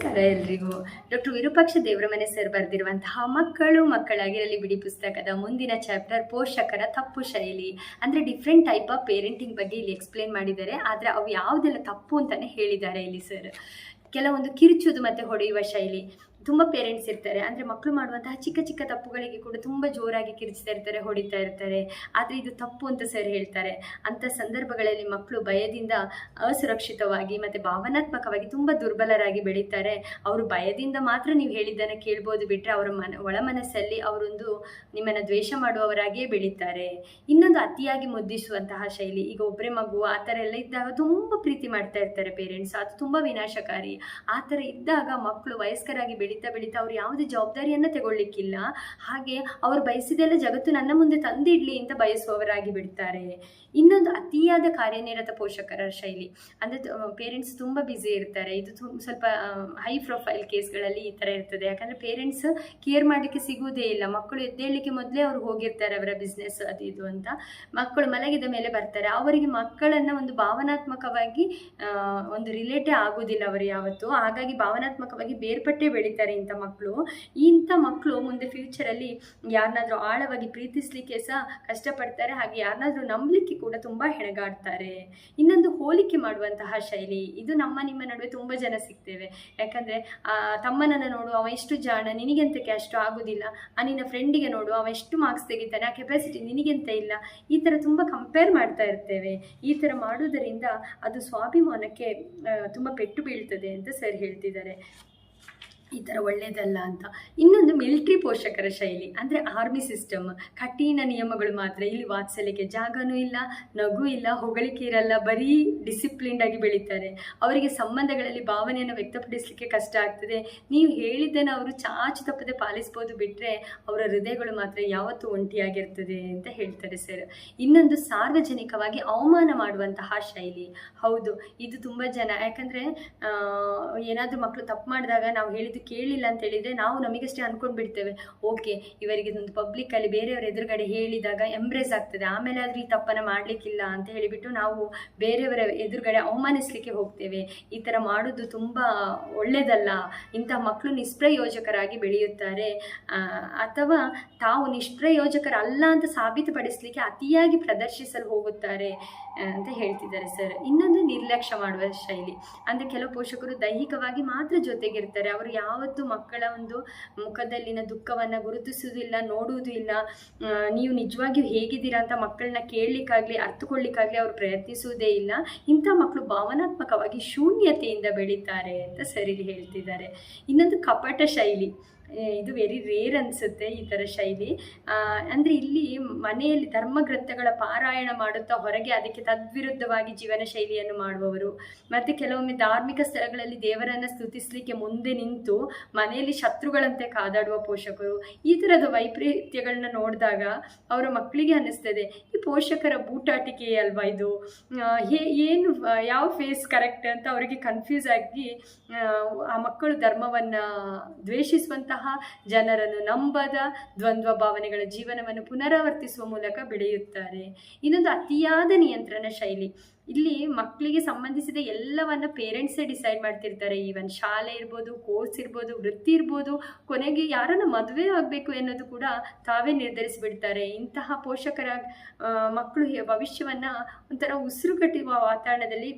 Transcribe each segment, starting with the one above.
ನಮಸ್ಕಾರ ಎಲ್ರಿಗೂ. Doctor Virupaksha Devaramane sir ಬರೆದಿರುವಂತಹ ಮಕ್ಕಳು ಮಕ್ಕಳಾಗಿರಲಿ ಬಿಡಿ ಪುಸ್ತಕದ ಮುಂದಿನ ಚಾಪ್ಟರ್ ಪೋಷಕರ ತಪ್ಪು ಶೈಲಿ. ಅಂದರೆ ಡಿಫ್ರೆಂಟ್ ಟೈಪ್ ಆಫ್ ಪೇರೆಂಟಿಂಗ್ ಬಗ್ಗೆ ಇಲ್ಲಿ ಎಕ್ಸ್ಪ್ಲೇನ್ ಮಾಡಿದ್ದಾರೆ. ಆದರೆ ಅವು ಯಾವುದೆಲ್ಲ ತಪ್ಪು ಅಂತಲೇ ಹೇಳಿದ್ದಾರೆ ಇಲ್ಲಿ ಸರ್. ಕೆಲವೊಂದು ಕಿರುಚುದು ಮತ್ತು ಹೊಡೆಯುವ ಶೈಲಿ. ತುಂಬ ಪೇರೆಂಟ್ಸ್ ಇರ್ತಾರೆ, ಅಂದರೆ ಮಕ್ಕಳು ಮಾಡುವಂತಹ ಚಿಕ್ಕ ಚಿಕ್ಕ ತಪ್ಪುಗಳಿಗೆ ಕೂಡ ತುಂಬ ಜೋರಾಗಿ ಕಿರಿಚ್ತಾ ಇರ್ತಾರೆ, ಹೊಡಿತಾ ಇರ್ತಾರೆ. ಆದರೆ ಇದು ತಪ್ಪು ಅಂತ ಸರ್ ಹೇಳ್ತಾರೆ. ಅಂಥ ಸಂದರ್ಭಗಳಲ್ಲಿ ಮಕ್ಕಳು ಭಯದಿಂದ ಅಸುರಕ್ಷಿತವಾಗಿ ಮತ್ತು ಭಾವನಾತ್ಮಕವಾಗಿ ತುಂಬ ದುರ್ಬಲರಾಗಿ ಬೆಳೀತಾರೆ. ಅವರು ಭಯದಿಂದ ಮಾತ್ರ ನೀವು ಹೇಳಿದ್ದನ್ನು ಕೇಳ್ಬೋದು ಬಿಟ್ಟರೆ ಅವರ ಒಳ ಮನಸ್ಸಲ್ಲಿ ಅವರೊಂದು ನಿಮ್ಮನ್ನು ದ್ವೇಷ ಮಾಡುವವರಾಗಿಯೇ ಬೆಳೀತಾರೆ. ಇನ್ನೊಂದು ಅತಿಯಾಗಿ ಮುದ್ದಿಸುವಂತಹ ಶೈಲಿ. ಈಗ ಒಬ್ಬರೇ ಮಗು ಆ ಥರ ಎಲ್ಲ ಇದ್ದಾಗ ತುಂಬ ಪ್ರೀತಿ ಮಾಡ್ತಾ ಇರ್ತಾರೆ ಪೇರೆಂಟ್ಸ್, ಅದು ತುಂಬ ವಿನಾಶಕಾರಿ. ಆ ಥರ ಇದ್ದಾಗ ಮಕ್ಕಳು ವಯಸ್ಕರಾಗಿ ಬೆಳೀತಾ ಅವ್ರು ಯಾವುದೇ ಜವಾಬ್ದಾರಿಯನ್ನು ತಗೊಳ್ಳಿಕ್ಕಿಲ್ಲ. ಹಾಗೆ ಅವರು ಬಯಸಿದೆಲ್ಲ ಜಗತ್ತು ನನ್ನ ಮುಂದೆ ತಂದಿಡ್ಲಿ ಅಂತ ಬಯಸುವವರಾಗಿ ಬಿಡ್ತಾರೆ. ಇನ್ನೊಂದು ಅತಿಯಾದ ಕಾರ್ಯನಿರತ ಪೋಷಕರ ಶೈಲಿ. ಅಂದರೆ ಪೇರೆಂಟ್ಸ್ ತುಂಬ ಬ್ಯುಸಿ ಇರ್ತಾರೆ. ಇದು ಸ್ವಲ್ಪ ಹೈ ಪ್ರೊಫೈಲ್ ಕೇಸ್ಗಳಲ್ಲಿ ಈ ಥರ ಇರ್ತದೆ. ಯಾಕಂದರೆ ಪೇರೆಂಟ್ಸ್ ಕೇರ್ ಮಾಡಲಿಕ್ಕೆ ಸಿಗುವುದೇ ಇಲ್ಲ. ಮಕ್ಕಳು ಎದ್ದೇಳಲಿಕ್ಕೆ ಮೊದಲೇ ಅವರು ಹೋಗಿರ್ತಾರೆ ಅವರ ಬಿಸ್ನೆಸ್ ಅದು ಇದು ಅಂತ. ಮಕ್ಕಳು ಮಲಗಿದ ಮೇಲೆ ಬರ್ತಾರೆ. ಅವರಿಗೆ ಮಕ್ಕಳನ್ನು ಒಂದು ಭಾವನಾತ್ಮಕವಾಗಿ ಒಂದು ರಿಲೇಟೇ ಆಗೋದಿಲ್ಲ ಅವರು ಯಾವತ್ತೂ. ಹಾಗಾಗಿ ಭಾವನಾತ್ಮಕವಾಗಿ ಬೇರ್ಪಟ್ಟೇ ಬೆಳೀತಾರೆ ಇಂಥ ಮಕ್ಕಳು. ಮುಂದೆ ಫ್ಯೂಚರಲ್ಲಿ ಯಾರನ್ನಾದ್ರೂ ಆಳವಾಗಿ ಪ್ರೀತಿಸ್ಲಿಕ್ಕೆ ಸಹ ಕಷ್ಟಪಡ್ತಾರೆ. ಹಾಗೆ ಯಾರನ್ನಾದ್ರೂ ನಂಬಲಿಕ್ಕೆ ಕೂಡ ತುಂಬ ಹೆಣಗಾಡ್ತಾರೆ. ಇನ್ನೊಂದು ಹೋಲಿಕೆ ಮಾಡುವಂತಹ ಶೈಲಿ. ಇದು ನಿಮ್ಮ ನಡುವೆ ತುಂಬ ಜನ ಸಿಗ್ತೇವೆ. ಯಾಕಂದರೆ ತಮ್ಮನನ್ನು ನೋಡು, ಅವ ಎಷ್ಟು ಜಾಣ, ನಿನಗೆಂತಕ್ಕೆ ಅಷ್ಟು ಆಗೋದಿಲ್ಲ. ನಿನ್ನ ಫ್ರೆಂಡಿಗೆ ನೋಡು, ಅವ ಎಷ್ಟು ಮಾರ್ಕ್ಸ್ ತೆಗಿತಾನೆ, ಆ ಕೆಪಾಸಿಟಿ ನಿನಗೆಂತ ಇಲ್ಲ. ಈ ಥರ ತುಂಬ ಕಂಪೇರ್ ಮಾಡ್ತಾ ಇರ್ತೇವೆ. ಈ ಥರ ಮಾಡುವುದರಿಂದ ಅದು ಸ್ವಾಭಿಮಾನಕ್ಕೆ ತುಂಬ ಪೆಟ್ಟು ಬೀಳ್ತದೆ ಅಂತ ಸರ್ ಹೇಳ್ತಿದ್ದಾರೆ. ಈ ಥರ ಒಳ್ಳೆಯದಲ್ಲ ಅಂತ. ಇನ್ನೊಂದು ಮಿಲಿಟ್ರಿ ಪೋಷಕರ ಶೈಲಿ, ಅಂದರೆ ಆರ್ಮಿ ಸಿಸ್ಟಮ್. ಕಠಿಣ ನಿಯಮಗಳು ಮಾತ್ರ. ಇಲ್ಲಿ ವಾತ್ಸಲ್ಯಕ್ಕೆ ಜಾಗನೂ ಇಲ್ಲ, ನಗು ಇಲ್ಲ, ಹೊಗಳಿಕೆ ಇರಲ್ಲ. ಬರೀ ಡಿಸಿಪ್ಲಿನ್ಡ್ ಆಗಿ ಬೆಳೀತಾರೆ. ಅವರಿಗೆ ಸಂಬಂಧಗಳಲ್ಲಿ ಭಾವನೆಯನ್ನು ವ್ಯಕ್ತಪಡಿಸಲಿಕ್ಕೆ ಕಷ್ಟ ಆಗ್ತದೆ. ನೀವು ಹೇಳಿದ್ದನ್ನು ಅವರು ಚಾಚು ತಪ್ಪದೆ ಪಾಲಿಸ್ಬೋದು ಬಿಟ್ಟರೆ ಅವರ ಹೃದಯಗಳು ಮಾತ್ರ ಯಾವತ್ತೂ ಒಂಟಿಯಾಗಿರ್ತದೆ ಅಂತ ಹೇಳ್ತಾರೆ ಸರ್. ಇನ್ನೊಂದು ಸಾರ್ವಜನಿಕವಾಗಿ ಅವಮಾನ ಮಾಡುವಂತಹ ಶೈಲಿ. ಹೌದು, ಇದು ತುಂಬ ಜನ. ಯಾಕಂದರೆ ಏನಾದರೂ ಮಕ್ಕಳು ತಪ್ಪು ಮಾಡಿದಾಗ ನಾವು ಹೇಳಿದ್ದು ಕೇಳಿಲ್ಲ ಅಂತ ಹೇಳಿದರೆ ನಾವು ನಮಗಷ್ಟೇ ಅಂದ್ಕೊಂಡು ಬಿಡ್ತೇವೆ. ಓಕೆ, ಇವರಿಗೆ ಒಂದು ಪಬ್ಲಿಕ್ಕಲ್ಲಿ ಬೇರೆಯವರ ಎದುರುಗಡೆ ಹೇಳಿದಾಗ ಎಂಬ್ರೇಸ್ ಆಗ್ತದೆ, ಆಮೇಲೆ ಆದರೂ ಈ ತಪ್ಪನ್ನು ಮಾಡಲಿಕ್ಕಿಲ್ಲ ಅಂತ ಹೇಳಿಬಿಟ್ಟು ನಾವು ಬೇರೆಯವರ ಎದುರುಗಡೆ ಅವಮಾನಿಸಲಿಕ್ಕೆ ಹೋಗ್ತೇವೆ. ಈ ಥರ ಮಾಡೋದು ತುಂಬ ಒಳ್ಳೆಯದಲ್ಲ. ಇಂಥ ಮಕ್ಕಳು ನಿಷ್ಪ್ರಯೋಜಕರಾಗಿ ಬೆಳೆಯುತ್ತಾರೆ. ಅಥವಾ ತಾವು ನಿಷ್ಪ್ರಯೋಜಕರಲ್ಲ ಅಂತ ಸಾಬೀತುಪಡಿಸಲಿಕ್ಕೆ ಅತಿಯಾಗಿ ಪ್ರದರ್ಶಿಸಲು ಹೋಗುತ್ತಾರೆ ಅಂತ ಹೇಳ್ತಿದ್ದಾರೆ ಸರ್. ಇನ್ನೊಂದು ನಿರ್ಲಕ್ಷ್ಯ ಮಾಡುವ ಶೈಲಿ. ಅಂದರೆ ಕೆಲವು ಪೋಷಕರು ದೈಹಿಕವಾಗಿ ಮಾತ್ರ ಜೊತೆಗಿರ್ತಾರೆ. ಅವರು ಯಾವತ್ತೂ ಮಕ್ಕಳ ಒಂದು ಮುಖದಲ್ಲಿನ ದುಃಖವನ್ನು ಗುರುತಿಸುವುದಿಲ್ಲ, ನೋಡುವುದೂ ಇಲ್ಲ. ನೀವು ನಿಜವಾಗಿಯೂ ಹೇಗಿದ್ದೀರಾ ಅಂತ ಮಕ್ಕಳನ್ನ ಕೇಳಲಿಕ್ಕಾಗಲಿ ಅರ್ಥಕೊಳ್ಳಿಕ್ಕಾಗಲಿ ಅವರು ಪ್ರಯತ್ನಿಸುವುದೇ ಇಲ್ಲ. ಇಂಥ ಮಕ್ಕಳು ಭಾವನಾತ್ಮಕವಾಗಿ ಶೂನ್ಯತೆಯಿಂದ ಬೆಳೀತಾರೆ ಅಂತ ಸರಿ ಹೇಳ್ತಿದ್ದಾರೆ. ಇನ್ನೊಂದು ಕಪಟ ಶೈಲಿ. ಇದು ವೆರಿ ರೇರ್ ಅನಿಸುತ್ತೆ ಈ ಥರ ಶೈಲಿ. ಅಂದರೆ ಇಲ್ಲಿ ಮನೆಯಲ್ಲಿ ಧರ್ಮಗ್ರಂಥಗಳ ಪಾರಾಯಣ ಮಾಡುತ್ತಾ ಹೊರಗೆ ಅದಕ್ಕೆ ತದ್ವಿರುದ್ಧವಾಗಿ ಜೀವನ ಶೈಲಿಯನ್ನು ಮಾಡುವವರು. ಮತ್ತು ಕೆಲವೊಮ್ಮೆ ಧಾರ್ಮಿಕ ಸ್ಥಳಗಳಲ್ಲಿ ದೇವರನ್ನು ಸ್ತುತಿಸಲಿಕ್ಕೆ ಮುಂದೆ ನಿಂತು ಮನೆಯಲ್ಲಿ ಶತ್ರುಗಳಂತೆ ಕಾದಾಡುವ ಪೋಷಕರು. ಈ ಥರದ ವೈಪರೀತ್ಯಗಳನ್ನ ನೋಡಿದಾಗ ಅವರ ಮಕ್ಕಳಿಗೆ ಅನ್ನಿಸ್ತದೆ, ಈ ಪೋಷಕರ ಬೂಟಾಟಿಕೆ ಅಲ್ವಾ ಇದು, ಏನು ಯಾವ ಫೇಸ್ ಕರೆಕ್ಟ್ ಅಂತ ಅವರಿಗೆ ಕನ್ಫ್ಯೂಸ್ ಆಗಿ ಆ ಮಕ್ಕಳು ಧರ್ಮವನ್ನು ದ್ವೇಷಿಸುವಂತಹ ಜನರನ್ನು ನಂಬದ ದ್ವಂದ್ವ ಭಾವನೆಗಳ ಜೀವನವನ್ನು ಪುನರಾವರ್ತಿಸುವ ಮೂಲಕ ಬೆಳೆಯುತ್ತಾರೆ. ಇನ್ನೊಂದು ಅತಿಯಾದ ನಿಯಂತ್ರಣ ಶೈಲಿ. ಇಲ್ಲಿ ಮಕ್ಕಳಿಗೆ ಸಂಬಂಧಿಸಿದ ಎಲ್ಲವನ್ನ ಪೇರೆಂಟ್ಸೇ ಡಿಸೈಡ್ ಮಾಡ್ತಿರ್ತಾರೆ. ಈವನ್ ಶಾಲೆ ಇರ್ಬೋದು, ಕೋರ್ಸ್ ಇರ್ಬೋದು, ವೃತ್ತಿ ಇರ್ಬೋದು, ಕೊನೆಗೆ ಯಾರನ್ನ ಮದುವೆ ಆಗಬೇಕು ಎನ್ನುವುದು ಕೂಡ ತಾವೇ ನಿರ್ಧರಿಸಿಬಿಡ್ತಾರೆ. ಇಂತಹ ಪೋಷಕರ ಮಕ್ಕಳು ಭವಿಷ್ಯವನ್ನು ಒಂಥರ ಉಸಿರುಗಟ್ಟುವ ವಾತಾವರಣದಲ್ಲಿ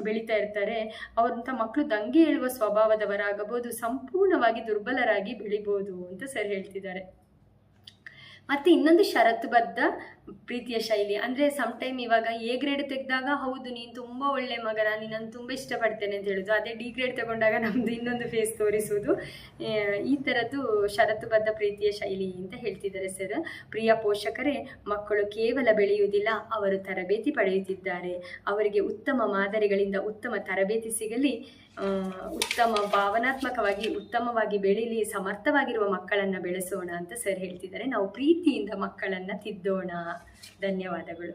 ಬೆಳೀತಾ ಇರ್ತಾರೆ. ಅವರಂಥ ಮಕ್ಕಳು ದಂಗೆ ಏಳುವ ಸ್ವಭಾವದವರಾಗಬಹುದು, ಸಂಪೂರ್ಣವಾಗಿ ದುರ್ಬಲರಾಗಿ ಬೆಳಿಬೋದು ಅಂತ ಸರ್ ಹೇಳ್ತಿದ್ದಾರೆ. ಮತ್ತು ಇನ್ನೊಂದು ಷರತ್ತುಬದ್ಧ ಪ್ರೀತಿಯ ಶೈಲಿ. ಅಂದರೆ ಸಮ್ಟೈಮ್ ಇವಾಗ ಎ ಗ್ರೇಡ್ ತೆಗೆದಾಗ ಹೌದು ನೀನು ತುಂಬ ಒಳ್ಳೆ ಮಗ, ನಾನು ತುಂಬ ಇಷ್ಟಪಡ್ತೇನೆ ಅಂತ ಹೇಳೋದು. ಅದೇ ಡಿ ಗ್ರೇಡ್ ತಗೊಂಡಾಗ ನಮ್ಮದು ಇನ್ನೊಂದು ಫೇಸ್ ತೋರಿಸುವುದು. ಈ ಥರದ್ದು ಷರತ್ತುಬದ್ಧ ಪ್ರೀತಿಯ ಶೈಲಿ ಅಂತ ಹೇಳ್ತಿದ್ದಾರೆ ಸರ್. ಪ್ರಿಯ ಪೋಷಕರೇ, ಮಕ್ಕಳು ಕೇವಲ ಬೆಳೆಯುವುದಿಲ್ಲ, ಅವರು ತರಬೇತಿ ಪಡೆಯುತ್ತಿದ್ದಾರೆ. ಅವರಿಗೆ ಉತ್ತಮ ಮಾದರಿಗಳಿಂದ ಉತ್ತಮ ತರಬೇತಿ ಸಿಗಲಿ, ಭಾವನಾತ್ಮಕವಾಗಿ ಉತ್ತಮವಾಗಿ ಬೆಳೀಲಿ, ಸಮರ್ಥವಾಗಿರುವ ಮಕ್ಕಳನ್ನು ಬೆಳೆಸೋಣ ಅಂತ ಸರ್ ಹೇಳ್ತಿದ್ದಾರೆ. ನಾವು ಪ್ರೀತಿಯಿಂದ ಮಕ್ಕಳನ್ನು ತಿದ್ದೋಣ. ಧನ್ಯವಾದಗಳು.